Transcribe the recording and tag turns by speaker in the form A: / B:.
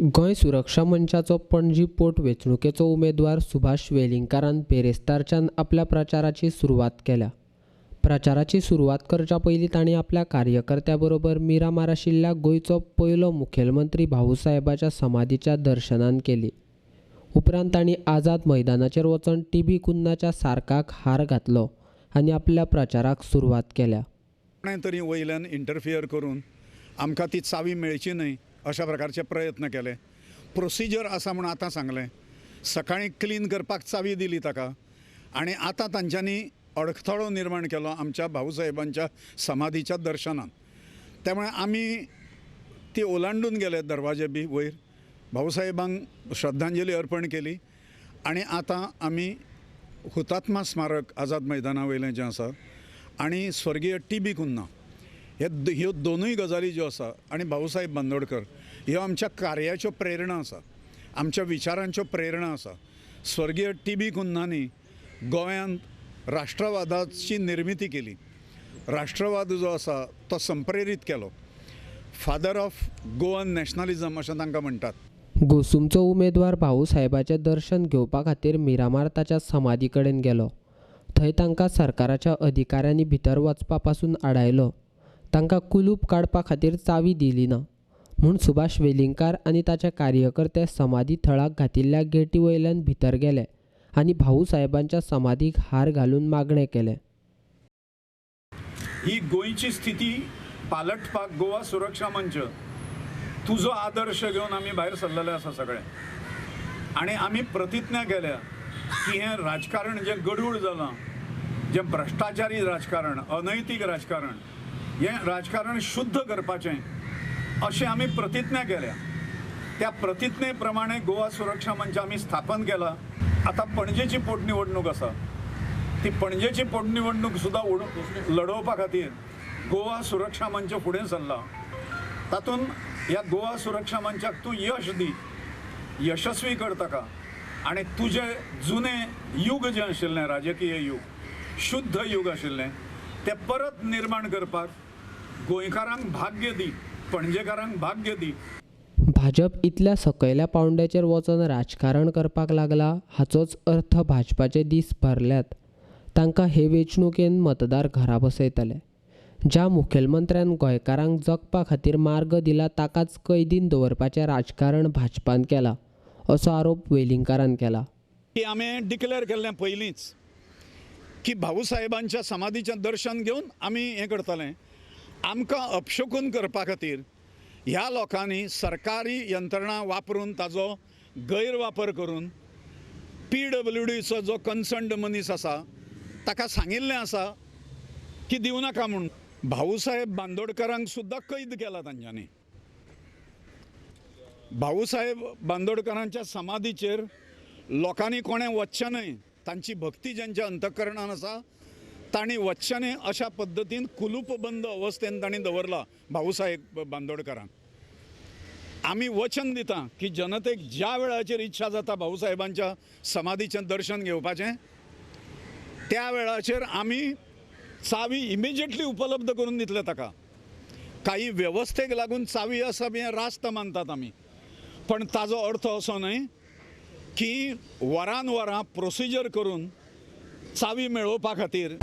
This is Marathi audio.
A: गोंय सुरक्षा मंचाचो पणजी पोट वेंचणुकेचो उमेदवार सुभाष वेलिंगकारान बेरेस्तारच्यान आपल्या प्रचाराची सुरवात केल्या. प्रचाराची सुरवात करच्या पयलीं तांणी आपल्या कार्यकर्त्यां बरोबर मिरामार आशिल्ल्या गोंयचो पयलो मुखेलमंत्री भाऊसाहेबाच्या समाधीच्या दर्शनान केली. उपरांत तांणी आझाद मैदानाचेर वचून टीबी कुन्नाच्या सारकाक हार घातलो आनी आपल्या प्रचाराक सुरवात केल्या.
B: तरी वयल्यान इंटरफियर करून आमकां ती चावी मेळची न्हय अशा प्रकारचे प्रयत्न केले. प्रोसिजर आसा म्हूण आतां सांगलें. सकाळीं क्लीन करपाक चावी दिली ताका आनी आतां तांच्यांनी अडखळो निर्माण केलो आमच्या भाऊसाहेबांच्या समाधीच्या दर्शनान. त्यामुळे आमी ती ओलांडून गेले दरवाजे बी वयर, भाऊसाहेबांक श्रद्धांजली अर्पण केली आनी आतां आमी हुतात्मा स्मारक आझाद मैदाना वयलें जें आसा आनी स्वर्गीय टीबी कुन्ना ह्यो दोनूय गजाली ज्यो आसा आनी भाऊसाहेब बांदोडकर ह्यो आमच्या कार्याच्यो प्रेरणा आसा, आमच्या विचारांच्यो प्रेरणा आसा. स्वर्गीय टीबी कुन्नानी गोंयांत राष्ट्रवादाची निर्मिती केली. राष्ट्रवाद जो आसा तो संप्रेरीत केलो. फादर ऑफ गोवन नॅशनलिझम अशें तांकां म्हणटात.
A: गोसुमचो उमेदवार भाऊसाहेबाचें दर्शन घेवपा खातीर मिरामार ताच्या समाधी कडेन गेलो. थंय तांकां सरकाराच्या अधिकाऱ्यांनी भितर वचपा पासून आडायलो. तांकां कुलूप काडपा खातीर चावी दिली ना म्हूण सुभाष वेलिंगकार आनी ताचे कार्यकर्ते समाधी थळाक घातिल्ल्या गेटी वयल्यान भितर गेले आनी भाऊसाहेबांच्या समाधीक हार घालून मागणें केलें.
B: ही गोंयची स्थिती पालटपाक गोवा सुरक्षा मंच तुजो आदर्श घेवन आमी भायर सरलेले आसा सगळे. आनी आमी प्रतिज्ञा केल्या की हें राजकारण जें गडूळ जालां, जें भ्रश्टाचारी राजकारण, अनैतीक राजकारण, हें राजकारण शुद्ध करपाचें अशें आमी प्रतिज्ञा केल्या. त्या प्रतिज्ञे प्रमाणे गोवा सुरक्षा मंच आमी स्थापन केला. आतां पणजेची पोटनिवडणूक आसा, ती पणजेची पोटनिवडणूक सुद्दां लडोवपा खातीर गोवा सुरक्षा मंच फुडें सरला. तातूंत ह्या गोवा सुरक्षा मंचाक तूं यश दी, यशस्वी कर ताका आनी तुजें जुनें युग जें आशिल्लें, राजकीय युग, शुद्ध युग आशिल्लें, तें परत निर्माण करपाक गोंयकारांक भाग्य दी, पणजेकारांक भाग्य दी.
A: भाजप इतल्या सकयल्या पावंड्याचेर वचून राजकारण करपाक लागला हाचोच अर्थ भाजपाचे दीस भरल्यात. तांकां हे वेंचणुकेन मतदार घरा बसयतले. ज्या मुखेलमंत्र्यान गोंयकारांक जगपा खातीर मार्ग दिला ताकाच कैदीन दवरपाचें राजकारण भाजपान केलां असो आरोप वेलिंगकारान केला.
B: की आमी डिक्लेअर केल्लें पयलींच की भाऊसाहेबांच्या समाधीचें दर्शन घेवन आमी हें करतलें. आमकां अपशकून करपा खातीर ह्या लोकांनी सरकारी यंत्रणा वापरून ताजो गैरवापर करून PWDचो जो कन्सर्न्ड मनीस आसा ताका सांगिल्लें आसा की दिवं नाका म्हूण. भाऊसाहेब बांदोडकरांक सुद्दां कैद केला तांच्यांनी. भाऊसाहेब बांदोडकरांच्या समाधीचेर लोकांनी कोणें वचचें न्हय. तांची भक्ती ज्यांच्या अंतकरणान आसा तांणी वचचें न्हय अशा पद्दतीन कुलूपबंद अवस्थेन तांणी दवरला भाऊसाहेब बांदोडकरांक. आमी वचन दिता की जनतेक ज्या वेळाचेर इच्छा जाता भाऊसाहेबांच्या समाधीचें दर्शन घेवपाचें, त्या वेळाचेर आमी चावी इमिजिएटली उपलब्ध करून दितले ताका. काही वेवस्थेक लागून चावी आसा हें रास्त मानतात आमी, पण ताजो अर्थ असो न्हय की वरान वरां प्रोसिजर करून चावी मेळोवपा खातीर